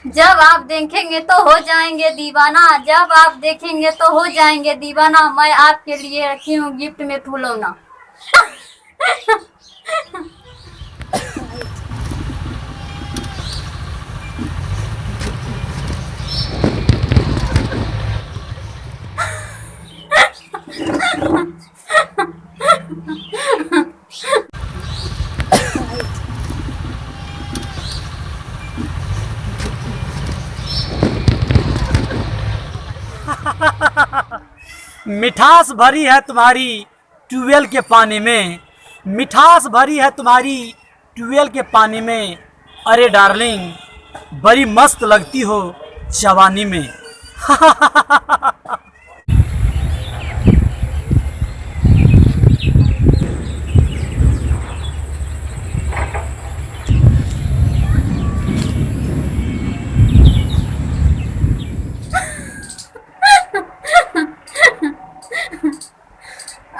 जब आप देखेंगे तो हो जाएंगे दीवाना, जब आप देखेंगे तो हो जाएंगे दीवाना, मैं आपके लिए रखी हूँ गिफ्ट में फूलौना। मिठास भरी है तुम्हारी ट्यूबवेल के पानी में, मिठास भरी है तुम्हारी ट्यूबवेल के पानी में। अरे डार्लिंग बड़ी मस्त लगती हो जवानी में।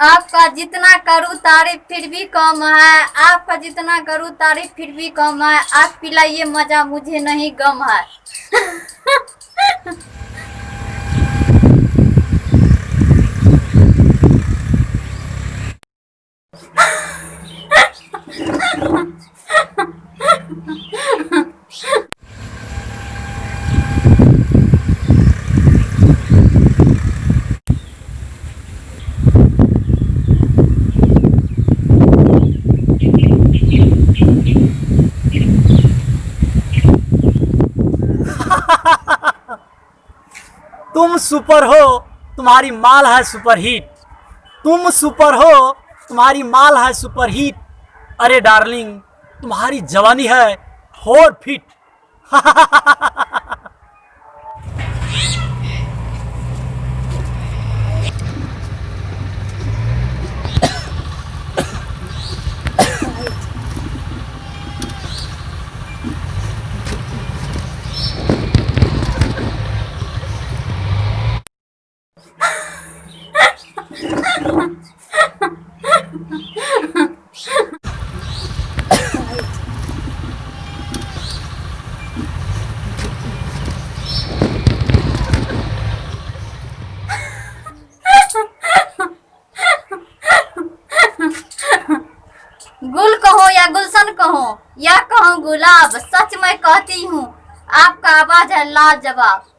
आपका जितना करूँ तारीफ फिर भी कम है, आपका जितना करूँ तारीफ फिर भी कम है, आप पिलाइए मजा मुझे नहीं गम है। तुम सुपर हो, तुम्हारी माल है सुपर हिट। तुम सुपर हो, तुम्हारी माल है सुपर हिट। अरे डार्लिंग तुम्हारी जवानी है 4 फीट। गुल कहो या गुलशन कहो या कहो गुलाब, सच मैं कहती हूँ आपका आवाज है लाजवाब।